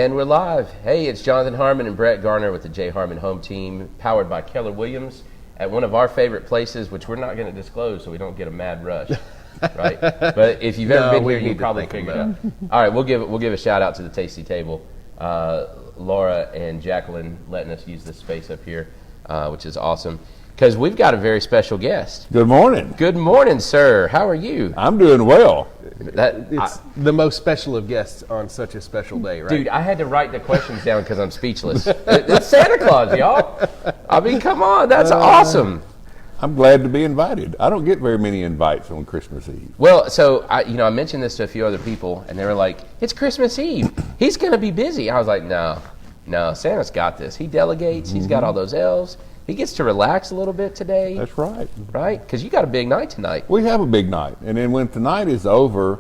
And we're live. Hey, it's Jonathan Harmon and Brett Garner with the J. Harmon Home Team, powered by Keller Williams, at one of our favorite places, which we're not going to disclose so we don't get a mad rush, right? But if you've ever been here, you probably figured it out. All right, we'll give a shout out to the Tasty Table. Laura and Jacqueline letting us use this space up here, which is awesome. Because we've got a very special guest. Good morning. Good morning, sir. How are you? I'm doing well. It's the most special of guests on such a special day, right? Dude, I had to write the questions down because I'm speechless. It's Santa Claus, y'all. I mean, come on. That's awesome. I'm glad to be invited. I don't get very many invites on Christmas Eve. Well, so I mentioned this to a few other people, and they were like, "It's Christmas Eve. He's going to be busy." I was like, "No, Santa's got this. He delegates. He's got all those elves. He gets to relax a little bit today." That's right. Right? Because you got a big night tonight. We have a big night. And then when tonight is over,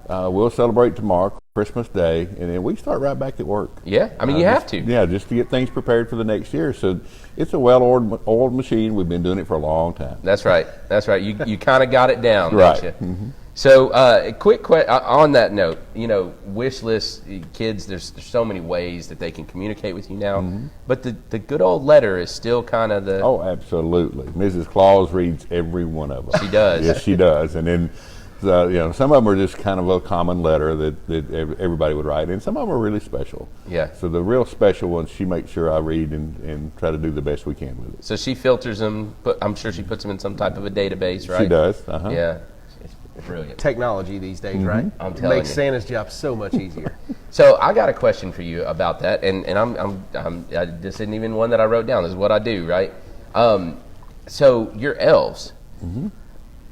we'll celebrate tomorrow, Christmas Day, and then we start right back at work. Yeah, I mean, you have to. Yeah, just to get things prepared for the next year. So it's a well-oiled machine. We've been doing it for a long time. That's right. That's right. You kind of got it down, right. Don't you? Mm-hmm. So, a quick question on that note. Wish list, kids. There's so many ways that they can communicate with you now. But the good old letter is still kind of the. Oh, absolutely. Mrs. Claus reads every one of them. She does. Yes, she does. And then, some of them are just kind of a common letter that everybody would write, and some of them are really special. Yeah. So the real special ones, she makes sure I read and try to do the best we can with it. So she filters them. I'm sure she puts them in some type of a database, right? She does. Yeah. Brilliant. Technology these days, right? I'm telling you. Makes Santa's job so much easier. So I got a question for you about that, and this isn't even one that I wrote down. This is what I do, right? So your elves,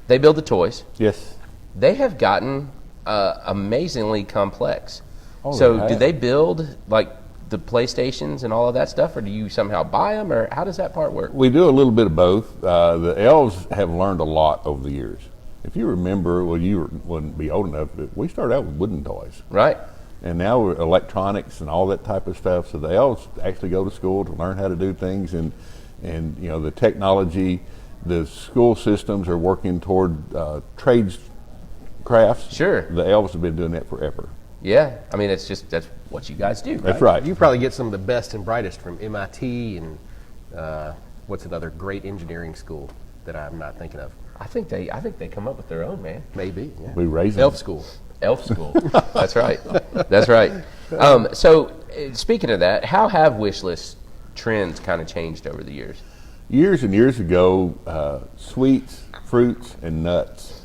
they build the toys. Yes. They have gotten amazingly complex. Oh, so do they build like the PlayStations and all of that stuff, or do you somehow buy them, or how does that part work? We do a little bit of both. The elves have learned a lot over the years. If you remember, wouldn't be old enough, but we started out with wooden toys. Right. And now we're electronics and all that type of stuff. So the elves actually go to school to learn how to do things, and the technology, the school systems are working toward trades crafts. Sure. The elves have been doing that forever. Yeah. I mean, that's what you guys do, right? That's right. You probably get some of the best and brightest from MIT and what's another great engineering school that I'm not thinking of. I think they come up with their own, man. Maybe. Yeah. We raise them. Elf school. Elf school. That's right. That's right. So speaking of that, how have wish list trends kind of changed over the years? Years and years ago, sweets, fruits, and nuts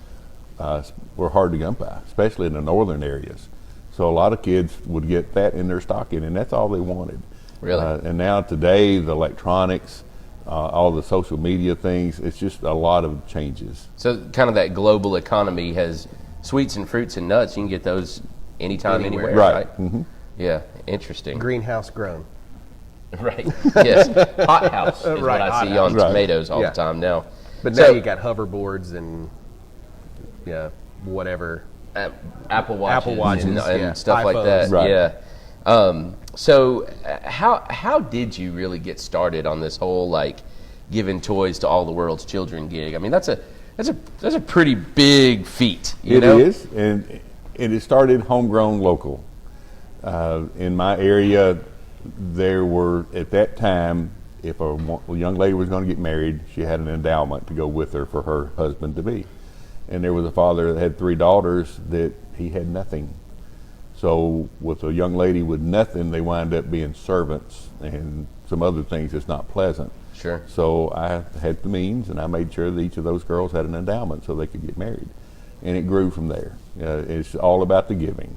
were hard to come by, especially in the northern areas. So a lot of kids would get that in their stocking, and that's all they wanted. Really? And now today, the electronics, all the social media things, it's just a lot of changes. So kind of that global economy has sweets and fruits and nuts. You can get those anytime, anywhere, right? Mm-hmm. Yeah, interesting. Greenhouse grown. Right, yes. Hot house is what I see on tomatoes all the time now. But now you got hoverboards and whatever. Apple Watches and stuff iPhones. like that. Right. Yeah. So how did you really get started on this whole like giving toys to all the world's children gig? I mean, that's a pretty big feat. It is, and it started homegrown, local. In my area, there were at that time, if a young lady was going to get married, she had an endowment to go with her for her husband to be, and there was a father that had 3 daughters that he had nothing. So with a young lady with nothing, they wind up being servants and some other things that's not pleasant. Sure. So I had the means, and I made sure that each of those girls had an endowment so they could get married. And it grew from there. It's all about the giving.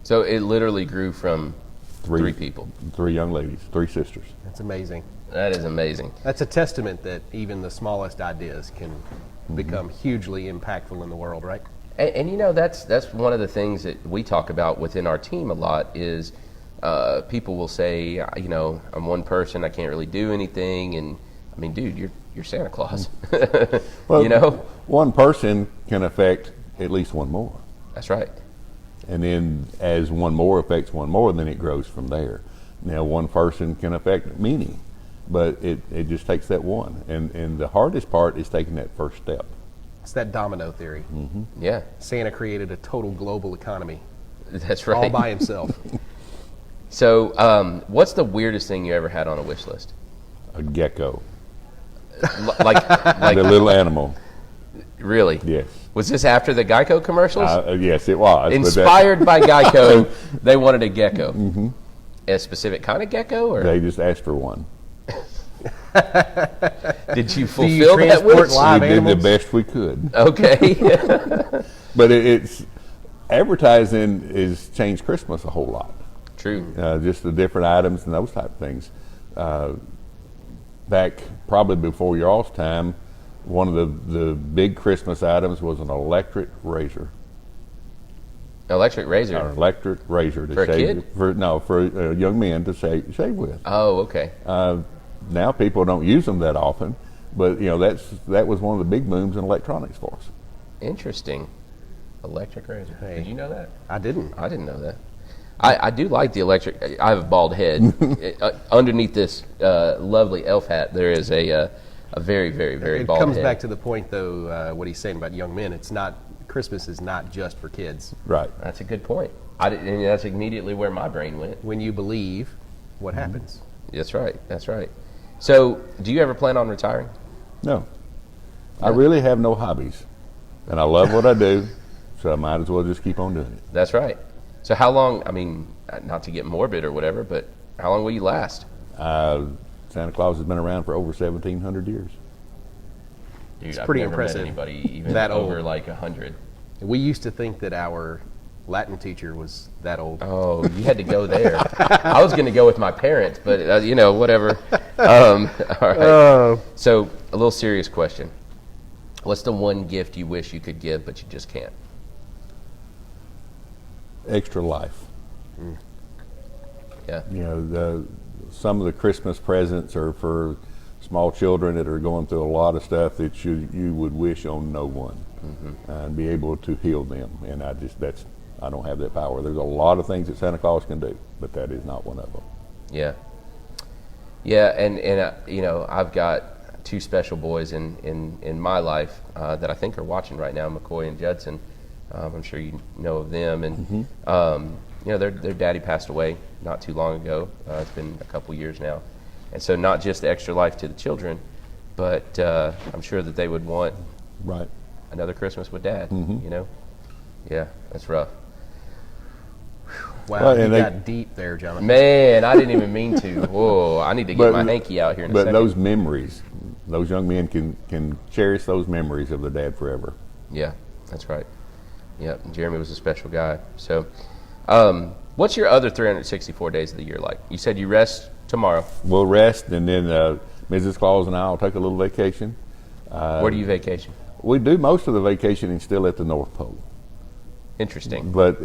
So it literally grew from 3 people. 3 young ladies, 3 sisters. That's amazing. That is amazing. That's a testament that even the smallest ideas can become hugely impactful in the world, right? And that's one of the things that we talk about within our team a lot is people will say, I'm one person, I can't really do anything, and I mean, dude, you're Santa Claus. Well, one person can affect at least one more. That's right. And then as one more affects one more, then it grows from there. Now one person can affect many, but it just takes that one. And the hardest part is taking that first step. It's that domino theory. Mm-hmm. Yeah. Santa created a total global economy. That's right. All by himself. So, what's the weirdest thing you ever had on a wish list? A gecko, Like the little animal. really? Yes. Was this after the Geico commercials? Yes, it was. Inspired by Geico, they wanted a gecko. Mm-hmm. A specific kind of gecko, or They just asked for one. did you Do fulfill you that transport wish? live We did the animals? best we could. Okay. But it's advertising has changed Christmas a whole lot. True. Just the different items and those type of things. Back probably before your all's time, one of the big Christmas items was an electric razor. Electric razor. An electric razor to For a shave. kid? For young men to shave with. Oh, okay. Now people don't use them that often, but that was one of the big booms in electronics for us. Interesting. Electric razor. Hey. Did you know that? I didn't. I didn't know that. I do like the electric. I have a bald head. Underneath this lovely elf hat, there is a very, very, very bald It comes head. back to the point, though, what he's saying about young men. It's not, Christmas is not just for kids. Right. That's a good point. And that's immediately where my brain went. When you believe, what happens? That's right. That's right. So, do you ever plan on retiring? No. I really have no hobbies. And I love what I do, so I might as well just keep on doing it. That's right. So, how long? I mean, not to get morbid or whatever, but how long will you last? Santa Claus has been around for over 1,700 years. Dude, It's I've pretty never impressive. Met anybody even That over old. like 100. We used to think that our Latin teacher was that old. Oh, you had to go there. I was going to go with my parents, but whatever. All right. So, a little serious question. What's the one gift you wish you could give, but you just can't? Extra life. Yeah. Some of the Christmas presents are for small children that are going through a lot of stuff that you would wish on no one, and be able to heal them. And I don't have that power. There's a lot of things that Santa Claus can do, but that is not one of them. Yeah. Yeah, and I've got two special boys in my life that I think are watching right now, McCoy and Judson. I'm sure you know of them, and their daddy passed away not too long ago. It's been a couple years now, and so not just extra life to the children, but I'm sure that they would want Right. another Christmas with Dad. Yeah, that's rough. Wow, Well, you and they- got deep there, Jonathan. Man, I didn't even mean to. Whoa, I need to get my hanky out here in a But second. those memories, those young men can cherish those memories of their dad forever. Yeah, that's right. Yeah, Jeremy was a special guy. So, what's your other 364 days of the year like? You said you rest tomorrow. We'll rest, and then Mrs. Claus and I will take a little vacation. Where do you vacation? We do most of the vacationing still at the North Pole, Interesting. but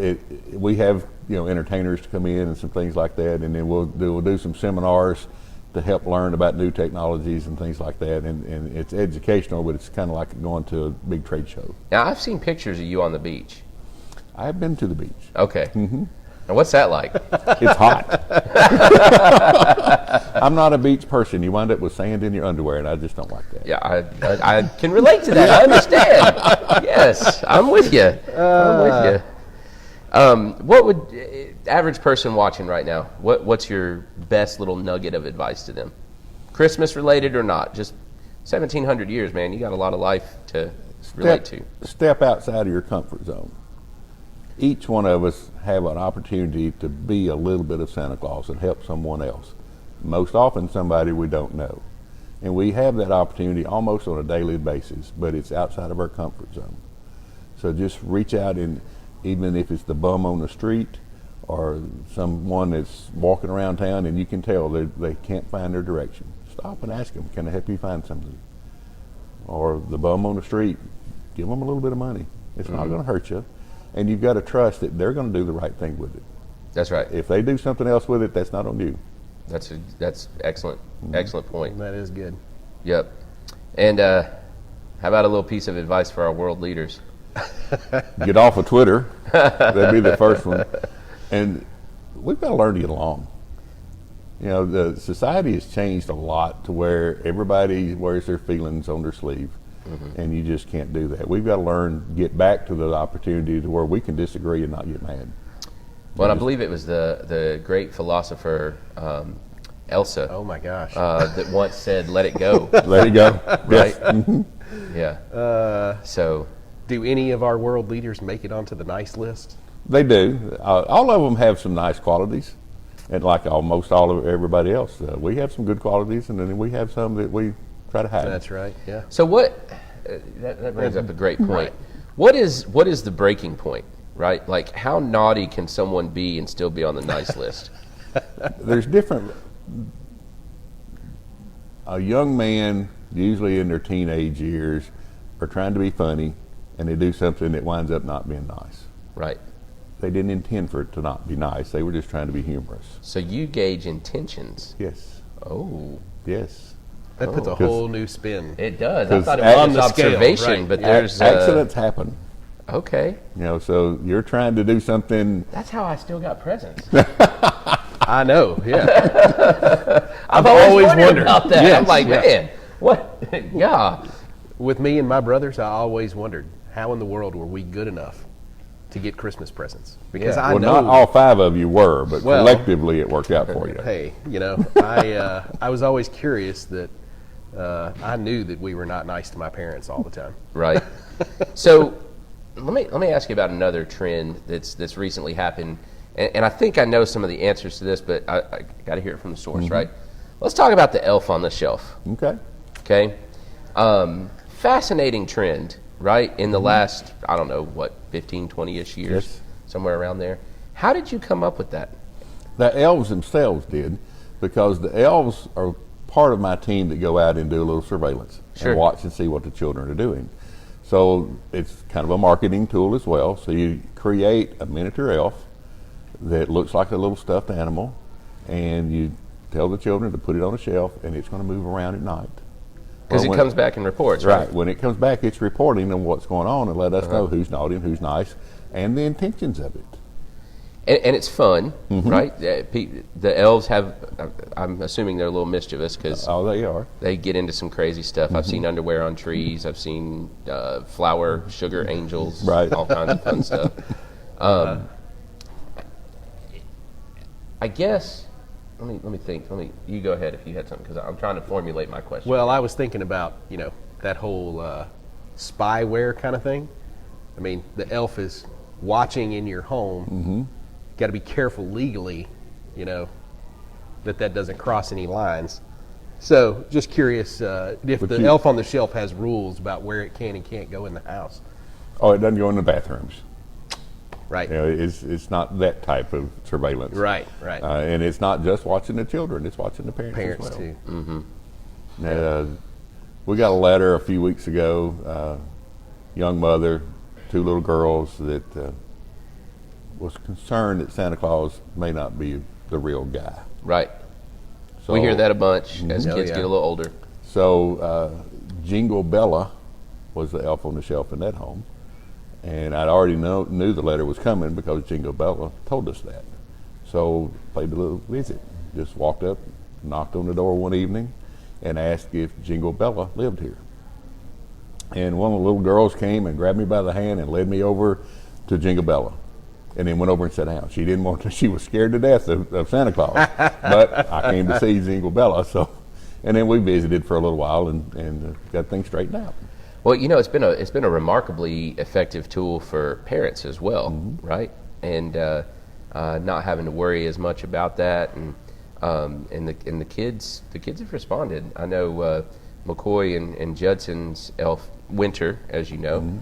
we have entertainers to come in and some things like that, and then we'll do some seminars to help learn about new technologies and things like that. And it's educational, but it's kind of like going to a big trade show. Now, I've seen pictures of you on the beach. I have been to the beach. Okay. Now, what's that like? It's hot. I'm not a beach person. You wind up with sand in your underwear, and I just don't like that. Yeah, I can relate to that. I understand. Yes, I'm with you. What would average person watching right now? What's your best little nugget of advice to them? Christmas related or not? Just 1,700 years, man. You got a lot of life to relate to. Step outside of your comfort zone. Each one of us have an opportunity to be a little bit of Santa Claus and help someone else. Most often somebody we don't know. And we have that opportunity almost on a daily basis, but it's outside of our comfort zone. So just reach out, and even if it's the bum on the street or someone that's walking around town and you can tell they can't find their direction, stop and ask them, can I help you find something? Or the bum on the street, give them a little bit of money. It's not going to hurt you. And you've got to trust that they're going to do the right thing with it. That's right. If they do something else with it, that's not on you. That's excellent. Excellent point. That is good. Yep. And how about a little piece of advice for our world leaders? Get off of Twitter. That'd be the first one. And we've got to learn to get along. The society has changed a lot to where everybody wears their feelings on their sleeve. And you just can't do that. We've got to learn, get back to the opportunity to where we can disagree and not get mad. Well, I believe it was the great philosopher Elsa. Oh my gosh. That once said, "Let it go." Let it go. Right? Yes. Yeah. So, Do any of our world leaders make it onto the nice list? They do. All of them have some nice qualities, and like almost all of everybody else, we have some good qualities, and then we have some that we try to hide. That's right. Yeah. so what? That brings up a great point. Right. What is the breaking point? Right? Like, how naughty can someone be and still be on the nice list? There's different. A young man, usually in their teenage years, are trying to be funny, and they do something that winds up not being nice. Right. They didn't intend for it to not be nice. They were just trying to be humorous. So you gauge intentions. Yes. Oh. Yes. That puts a whole new spin. It does. I 'Cause thought it was on just the scale, observation, right. but there's Accidents happen. Okay. So you're trying to do something. That's how I still got presents. I know. Yeah. I've always wondered wondered. about that. Yes, I'm like, yeah. man, what? Yeah. With me and my brothers, I always wondered how in the world were we good enough to get Christmas presents? Because Yeah. I Well, know. not all five of you were, but Well- collectively it worked out for you. Hey, I was always curious that I knew that we were not nice to my parents all the time. Right. So let me ask you about another trend that's recently happened, and I think I know some of the answers to this, but I got to hear it from the source, right? Let's talk about the elf on the shelf. Okay. Okay. Fascinating trend, right? In the last, I don't know, what, 15, 20-ish years, Yes. somewhere around there. How did you come up with that? The elves themselves did, because the elves are part of my team that go out and do a little surveillance Sure. and watch and see what the children are doing. So it's kind of a marketing tool as well. So you create a miniature elf that looks like a little stuffed animal, and you tell the children to put it on a shelf, and it's going to move around at night. Because Well, it when- comes back and reports, right? Right. When it comes back, it's reporting on what's going on and let us know who's naughty and who's nice and the intentions of it. And it's fun, right? The elves have, I'm assuming they're a little mischievous because Oh, they are. they get into some crazy stuff. I've seen underwear on trees. I've seen flour, sugar angels, Right. all kinds of fun stuff. I guess, let me think. You go ahead if you had something, because I'm trying to formulate my question. Well, I was thinking about, that whole spyware kind of thing. I mean, the elf is watching in your home. Got to be careful legally, that doesn't cross any lines. So, just curious if But the you- elf on the shelf has rules about where it can and can't go in the house. Oh, it doesn't go in the bathrooms. Right. It's not that type of surveillance. Right. And it's not just watching the children; it's watching the parents, Parents as well. too. We got a letter a few weeks ago. Young mother, 2 little girls that was concerned that Santa Claus may not be the real guy. right. So, We hear that a bunch as Oh, kids yeah. get a little older. So Jingle Bella was the elf on the shelf in that home, and I'd already knew the letter was coming because Jingle Bella told us that. So played a little visit. Just walked up, knocked on the door one evening, and asked if Jingle Bella lived here. And one of the little girls came and grabbed me by the hand and led me over to Jingle Bella, and then went over and sat down. She didn't want to. She was scared to death of Santa Claus, but I came to see Jingle Bella. So, and then we visited for a little while and got things straightened out. Well, it's been a remarkably effective tool for parents as well, right? And not having to worry as much about that, and the kids have responded. I know McCoy and Judson's elf Winter, as you know.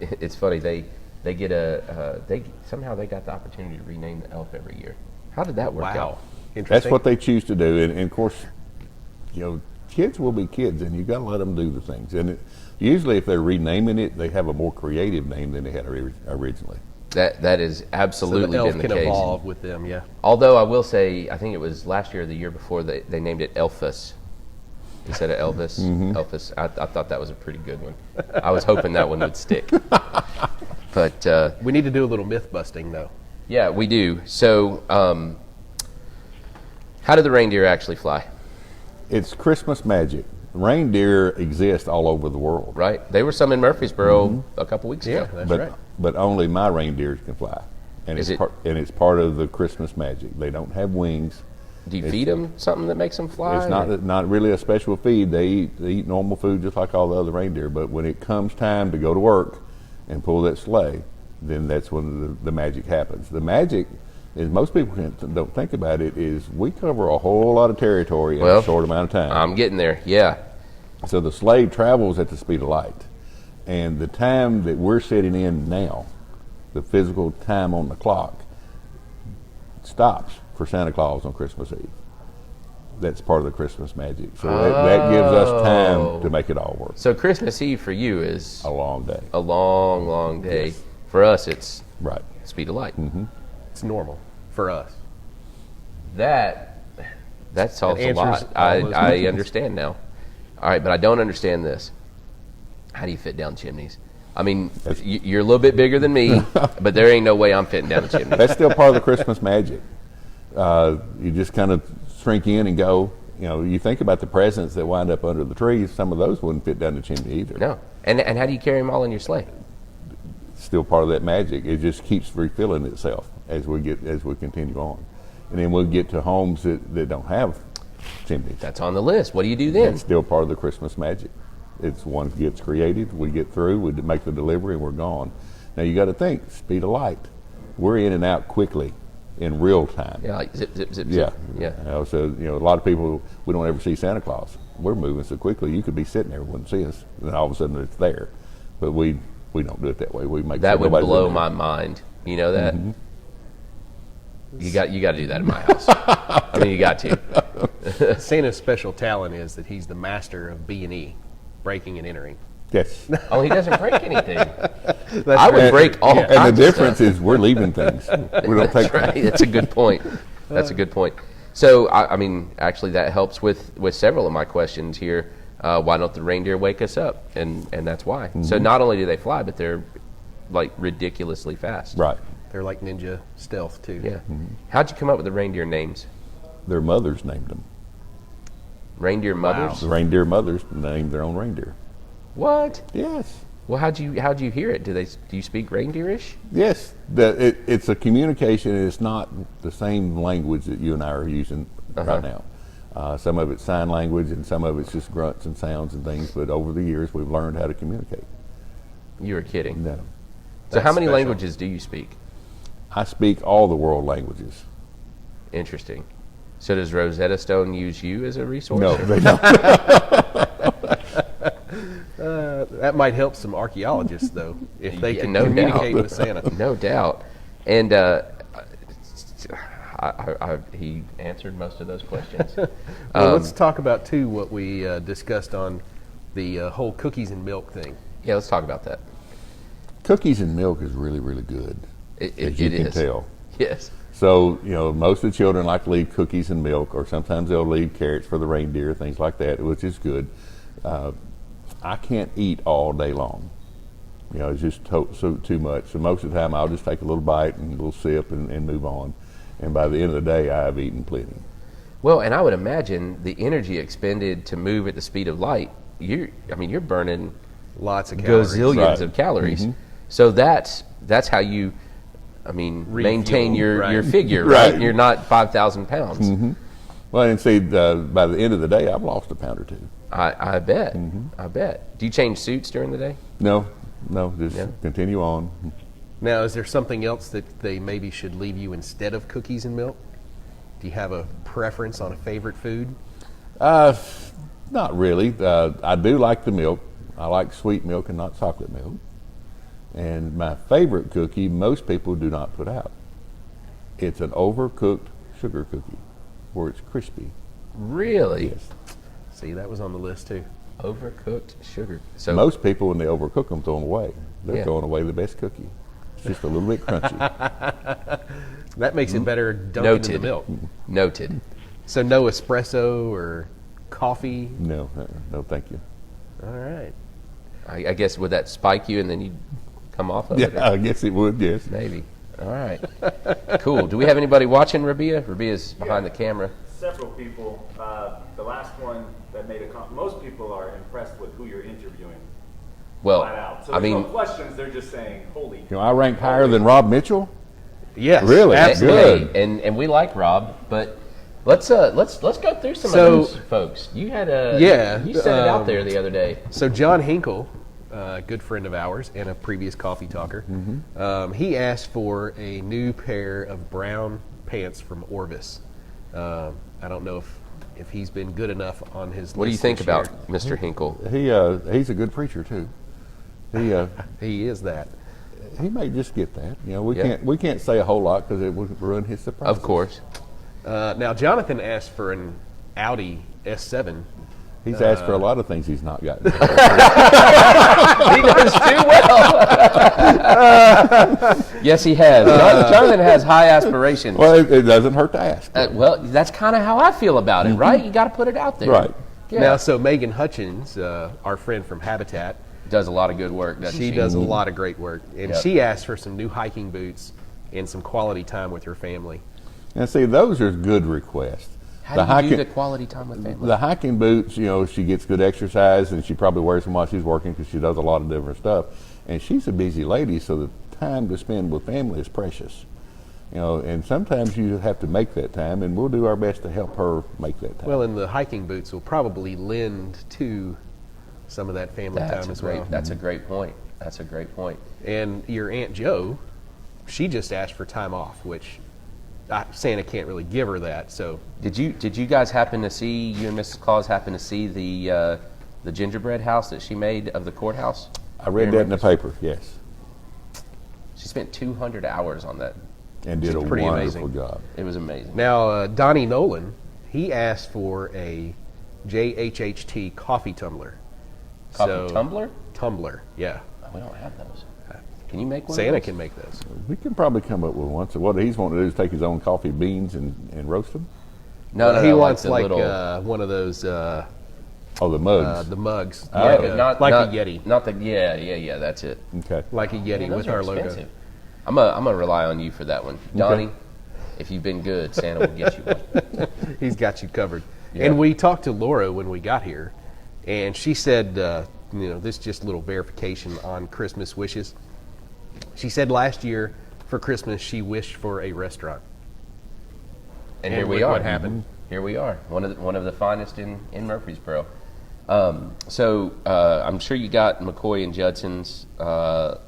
It's funny they get somehow they got the opportunity to rename the elf every year. How did that work Wow. out? Interesting. That's what they choose to do, and of course, kids will be kids, and you got to let them do the things. And usually, if they're renaming it, they have a more creative name than they had originally. That is So absolutely the elf been the can case. evolve with them, yeah. Although I will say, I think it was last year or the year before they named it Elfus instead of Elvis. Elfus. I thought that was a pretty good one. I was hoping that one would stick. But We need to do a little myth busting, though. yeah, we do. So, how do the reindeer actually fly? It's Christmas magic. Reindeer exist all over the world, Right? They were some in Murfreesboro a couple weeks Yeah, ago. that's but right. but only my reindeers can fly. and Is it's part of the Christmas magic. They don't have wings. Do you feed them something that makes them fly? It's not really a special feed. They eat normal food just like all the other reindeer. But when it comes time to go to work and pull that sleigh, then that's when the magic happens. The magic is, most people don't think about it, is we cover a whole lot of territory in a short amount of time. I'm getting there, yeah. So the sleigh travels at the speed of light. And the time that we're sitting in now, the physical time on the clock, stops for Santa Claus on Christmas Eve. That's part of the Christmas magic. So that gives us time to make it all work. So Christmas Eve for you is a long day. A long, long day. Yes. For us, it's right. Speed of light. Mm-hmm. It's normal for us. That solves a lot. I understand now. All right, but I don't understand this. How do you fit down chimneys? I mean, you're a little bit bigger than me, but there ain't no way I'm fitting down a chimney. That's still part of the Christmas magic. You just kind of shrink in and go. You know, you think about the presents that wind up under the trees. Some of those wouldn't fit down the chimney either. No. And how do you carry them all in your sleigh? Still part of that magic. It just keeps refilling itself as we continue on, and then we'll get to homes that don't have chimneys. That's on the list. What do you do then? It's still part of the Christmas magic. It's one gets created, we get through, we make the delivery, and we're gone. Now you got to think, speed of light. We're in and out quickly, in real time. Yeah, like zip, zip, zip, yeah. zip. Yeah. So a lot of people, we don't ever see Santa Claus. We're moving so quickly, you could be sitting there, wouldn't see us, and then all of a sudden it's there. But we don't do it that way. We make that sure would nobody's blow in there. my mind. You know that? Mm-hmm. You got to do that in my house. I mean, you got to. Santa's special talent is that he's the master of B&E, breaking and entering. Yes. Oh, he doesn't break anything. I would break all kinds And the of difference stuff. is we're leaving things. We don't take Right. That's a good point. That's a good point. So, I mean, actually, that helps with several of my questions here. Why don't the reindeer wake us up? And that's why. Mm-hmm. So not only do they fly, but they're like ridiculously fast. Right. They're like ninja stealth too. Yeah. Mm-hmm. How'd you come up with the reindeer names? Their mothers named them. Reindeer mothers? The reindeer mothers named their own reindeer. What? Yes. Well, how'd you hear it? Do you speak reindeerish? Yes. It's a communication. It's not the same language that you and I are using right now. Some of it's sign language, and some of it's just grunts and sounds and things. But over the years, we've learned how to communicate. You were kidding. No. So how many languages do you speak? I speak all the world languages. Interesting. So does Rosetta Stone use you as a resource? No, they don't. That might help some archaeologists, though, if they can no communicate doubt. with Santa. No doubt. And he answered most of those questions. Well, let's talk about, too, what we discussed on the whole cookies and milk thing. Yeah, let's talk about that. Cookies and milk is really, really good, as you can tell. Yes. So, most of the children like to leave cookies and milk, or sometimes they'll leave carrots for the reindeer, things like that, which is good. I can't eat all day long. It's just too much. So most of the time I'll just take a little bite and a little sip and move on. And by the end of the day, I've eaten plenty. Well, and I would imagine the energy expended to move at the speed of light, you're burning lots of calories. Gazillions of calories. Mm-hmm. So that's how you, maintain your figure, right? You're not 5,000 pounds. Mm-hmm. Well, and see, by the end of the day, I've lost a pound or two. I bet. Mm-hmm. I bet. Do you change suits during the day? No, just continue on. Now, is there something else that they maybe should leave you instead of cookies and milk? Do you have a preference on a favorite food? Not really. I do like the milk. I like sweet milk and not chocolate milk. And my favorite cookie, most people do not put out. It's an overcooked sugar cookie where it's crispy. Really? Yes. See, that was on the list too. Overcooked sugar. So most people, when they overcook them, throw them away. They're throwing away the best cookie. It's just a little bit crunchy. That makes it better dunked in the milk. Noted. So no espresso or coffee? No, thank you. All right. I guess would that spike you and then you'd come off of it? Yeah, I guess it would, yes. Maybe. All right. Cool. Do we have anybody watching Rabia? Rabia's behind the camera. Several people. The last one that made a comment, most people are impressed with who you're interviewing. Well, flat out. So there's no questions, they're just saying, holy. I rank higher than Rob Mitchell? Yes, Really? absolutely. Good. And we like Rob, but let's go through some of those folks. You had you set it out there the other day. So John Hinkle, a good friend of ours and a previous coffee talker, he asked for a new pair of brown pants from Orvis. I don't know if he's been good enough on his list. What do you think this about year. Mr. Hinkle? He's a good preacher too. He is that. He may just get that. You know, we can't say a whole lot because it would ruin his surprise. Of course. Now Jonathan asked for an Audi S7. He's asked for a lot of things he's not gotten. He knows too well. Yes, he has. Jonathan has high aspirations. Well, it doesn't hurt to ask. Well, that's kind of how I feel about it, right? You got to put it out there. Right. Yeah. Now, so Megan Hutchins, our friend from Habitat, Does a lot of good work, doesn't she? she does a lot of great work, and Yep. she asked for some new hiking boots and some quality time with her family. And see, those are good requests. How do you do the quality time with family? The hiking boots, you know, she gets good exercise, and she probably wears them while she's working because she does a lot of different stuff. And she's a busy lady, so the time to spend with family is precious. You know, and sometimes you have to make that time, and we'll do our best to help her make that time. Well, and the hiking boots will probably lend to some of that family time as well. That's a great point. That's a great point. And your Aunt Jo, she just asked for time off, which Santa can't really give her that. So Did you guys happen to see, you and Mrs. Claus happen to see the gingerbread house that she made of the courthouse? I read that in the paper, yes, She spent 200 hours on that. and did a pretty wonderful amazing. job. It was amazing. now Donnie Nolan, he asked for a JHHT coffee tumbler. Coffee tumbler? Tumbler, yeah. Oh, we don't have those. Can you make one? Santa of those? can make those. We can probably come up with one. So what he's wanting to do is take his own coffee beans and roast them. No, He wants the like little. one of those Oh, the mugs. the mugs, Yeah, like, but a, not like not- a Yeti, Not the yeah. That's it. Okay. like a Yeti Man, those with are our logo. expensive. I'm gonna rely on you for that one, Donnie. If you've been good, Santa will get you one. He's got you covered. Yeah. And we talked to Laura when we got here, and she said, this is just a little verification on Christmas wishes. She said last year for Christmas she wished for a restaurant. And And here we look are. what happened. Here we are. One of the finest in Murfreesboro. So I'm sure you got McCoy and Judson's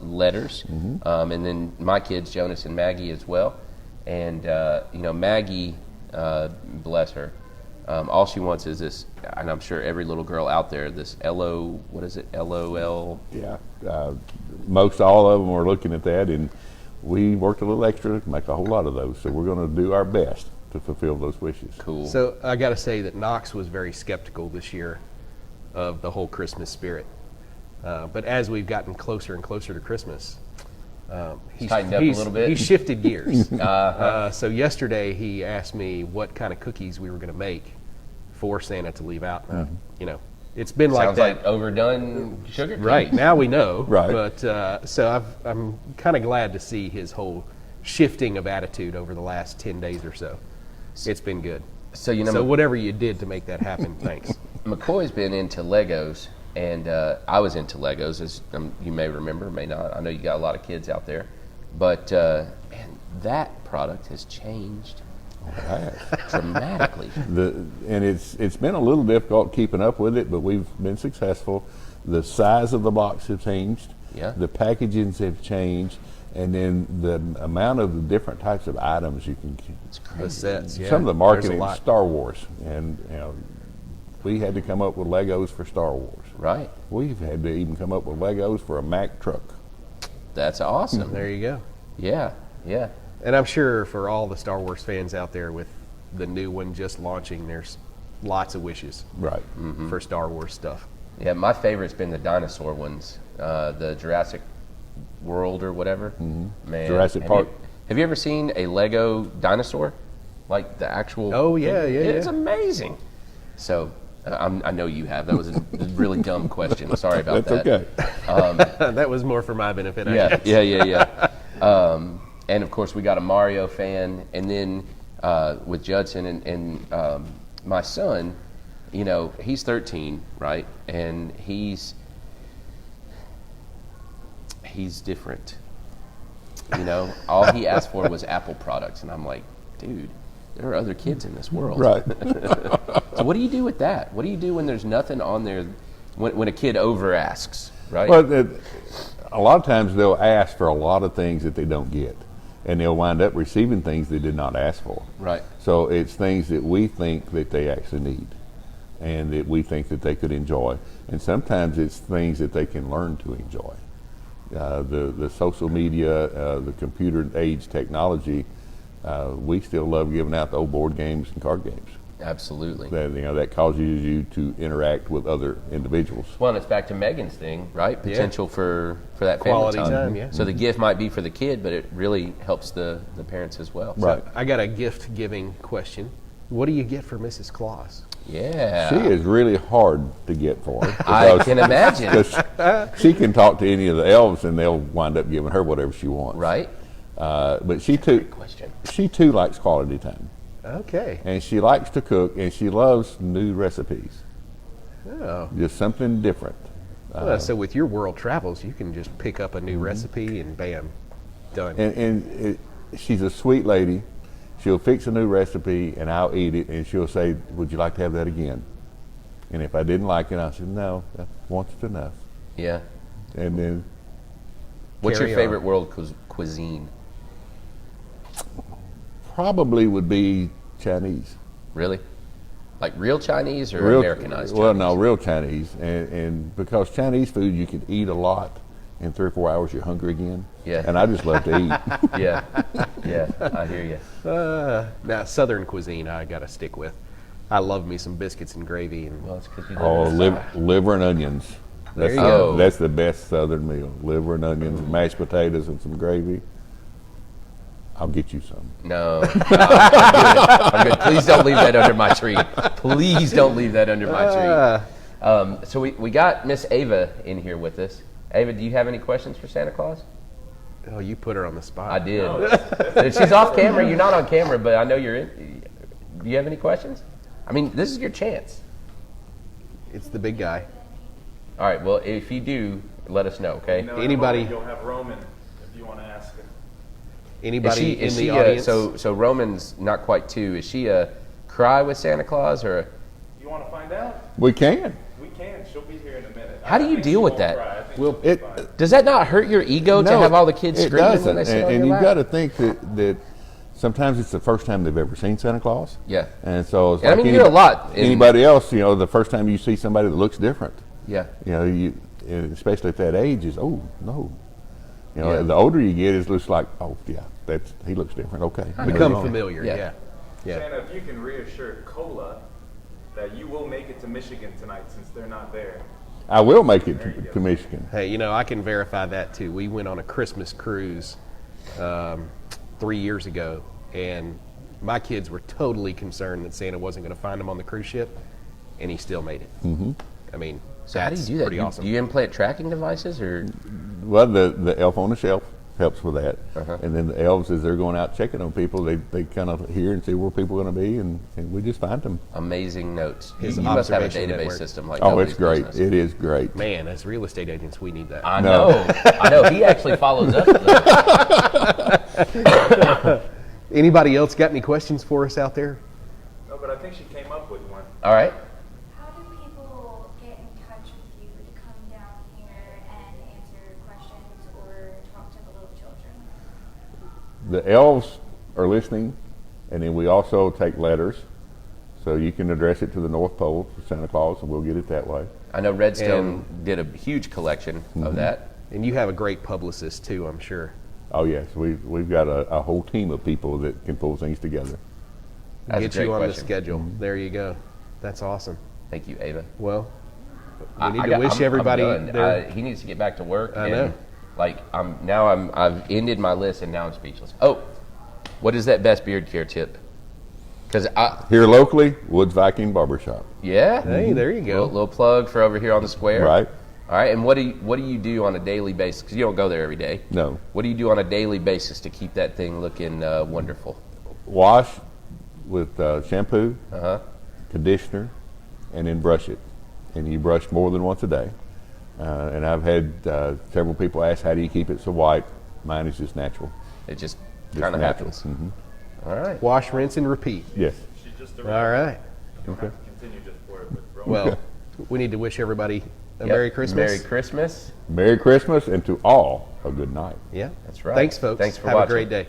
letters, and then my kids, Jonas and Maggie, as well. And Maggie, bless her, all she wants is this, and I'm sure every little girl out there, this LOL. Yeah. Most all of them are looking at that, and we worked a little extra to make a whole lot of those. So we're going to do our best to fulfill those wishes. Cool. So I got to say that Knox was very skeptical this year of the whole Christmas spirit. But as we've gotten closer and closer to Christmas, he's tightened up a little bit. He shifted gears. So yesterday he asked me what kind of cookies we were going to make for Santa to leave out. It's been like Sounds that. like overdone sugar cookies. Right, now we know. Right. But so I'm kind of glad to see his whole shifting of attitude over the last 10 days or so. It's been good. So So whatever you did to make that happen, thanks. McCoy's been into Legos, and I was into Legos, as you may remember, may not. I know you got a lot of kids out there, but man, that product has changed dramatically. And it's been a little difficult keeping up with it, but we've been successful. The size of the box has changed. Yeah. The packagings have changed, and then the amount of the different types of items you can. It's The crazy. sets, yeah. Some of the There's marketing, a lot. Star Wars, and we had to come up with Legos for Star Wars. Right. We've had to even come up with Legos for a Mack truck. That's awesome. There you go. Yeah. And I'm sure for all the Star Wars fans out there with the new one just launching, there's lots of wishes Right. for Star Wars stuff. Yeah, my favorite's been the dinosaur ones, the Jurassic World or whatever. Man, Jurassic Park. Have you ever seen a Lego dinosaur? Like the actual. Oh, yeah, yeah, It's yeah. amazing. So I know you have. That was a really dumb question. Sorry about That's that. okay. That was more for my benefit. I guess. Yeah. And of course, we got a Mario fan, and then with Judson and my son, he's 13, right? And he's different. You know, all he asked for was Apple products, and I'm like, dude, there are other kids in this world. Right. So what do you do with that? What do you do when there's nothing on there when a kid over asks, right? Well, a lot of times they'll ask for a lot of things that they don't get, and they'll wind up receiving things they did not ask for. Right. So it's things that we think that they actually need, and that we think that they could enjoy, and sometimes it's things that they can learn to enjoy. The social media, the computer age technology, we still love giving out the old board games and card games. Absolutely. That causes you to interact with other individuals. Well, and it's back to Megan's thing, right? Potential for that Quality family time, yeah. So the gift might be for the kid, but it really helps the parents as well. Right. I got a gift giving question. What do you get for Mrs. Claus? Yeah. She is really hard to get for her. I can imagine. Because she can talk to any of the elves and they'll wind up giving her whatever she wants. Right? But she too likes quality time. Okay. And she likes to cook, and she loves new recipes. Oh. Just something different. Well, so with your world travels, you can just pick up a new recipe and bam, done. And she's a sweet lady. She'll fix a new recipe, and I'll eat it, and she'll say, "Would you like to have that again?" And if I didn't like it, I said, "No, once is enough." Yeah. And then, What's Carry your on. favorite world cuisine? probably would be Chinese. Really? Like real Chinese or Real- Americanized Well, Chinese? no, real Chinese. And because Chinese food, you can eat a lot. In 3 or 4 hours, you're hungry again. Yeah. And I just love to eat. Yeah. Yeah, I hear you. Now, Southern cuisine, I got to stick with. I love me some biscuits and gravy. And Well, it's because you live Oh, in the South. liver and onions. There you go. That's the best Southern meal. Liver and onions, and mashed potatoes, and some gravy. I'll get you some. No, I'm good. I'm good. Please don't leave that under my tree. Please don't leave that under my tree. So we got Miss Ava in here with us. Ava, do you have any questions for Santa Claus? Oh, you put her on the spot. I did. She's off camera. You're not on camera, but I know you're in. Do you have any questions? I mean, this is your chance. It's the big guy. All right. Well, if you do, let us know. Okay. No, Anybody- You'll have Roman if you want to ask her. Anybody Is in she the audience? so Roman's not quite 2. Is she a cry with Santa Claus or? You want to find out? We can. We can. She'll be here in a minute. How do you I think deal she with won't that? cry. I think Well, she'll be it- fine. Does that not hurt your ego to No, have all the kids it screaming when doesn't. they sit on And your you've lap? got to think that sometimes it's the first time they've ever seen Santa Claus. Yeah. And so it's And I like mean, you do a lot in- anybody else, the first time you see somebody that looks different, Yeah. and especially at that age, is oh no. Yeah. The older you get, it's just like, oh yeah, he looks different. Okay, Become move on. familiar, Yeah. yeah. Yeah. Santa, if you can reassure Cola that you will make it to Michigan tonight since they're not there. I will make it There you to go. Michigan. Hey, I can verify that too. We went on a Christmas cruise 3 years ago, and my kids were totally concerned that Santa wasn't going to find them on the cruise ship, and he still made it. Mm-hmm. I mean, So how do you that's do that? Pretty awesome. Do you implant tracking devices or? Well, the elf on the shelf helps with that, Uh-huh. and then the elves, as they're going out checking on people, they kind of hear and see where people are going to be, and we just find them. Amazing notes. His You must have a observation database network. system like Oh, nobody's it's great. business. It is great. Man, as real estate agents, we need that. I No. know. I know. He actually follows us. Anybody else got any questions for us out there? No, but I think she came up with one. All right. How do people get in touch with you to come down here and answer questions or talk to the little children? The elves are listening, and then we also take letters, so you can address it to the North Pole for Santa Claus, and we'll get it that way. I know Redstone did a huge collection of that. And you have a great publicist too, I'm sure. Oh yes, we've got a whole team of people that can pull things together. That's a Get great you on the question. schedule. There you go. That's awesome. Thank you, Ava. Well, I- we need I to got- wish I'm everybody done. there. He needs to get back to work. I and, know. Like I've ended my list and now I'm speechless. Oh, what is that best beard care tip? Because Here locally, Woods Viking Barbershop. yeah. Hey, there you go. Little plug for over here on the square. Right. All right. And what do you do on a daily basis? Because you don't go there every day. No. What do you do on a daily basis to keep that thing looking wonderful? Wash with shampoo, Uh-huh. conditioner, and then brush it. And you brush more than once a day. And I've had several people ask, how do you keep it so white? Mine is just natural. It just Just kind of natural. happens. Mhm. All right. Wash, rinse, and repeat. Yes. She just All arrived. right. You don't have to continue just for it with Rome. Well, we need to wish everybody a Yep. Merry Christmas. Merry Christmas. Merry Christmas, and to all a good night. Yeah. That's right. Thanks, folks. Thanks for Have watching. a great day.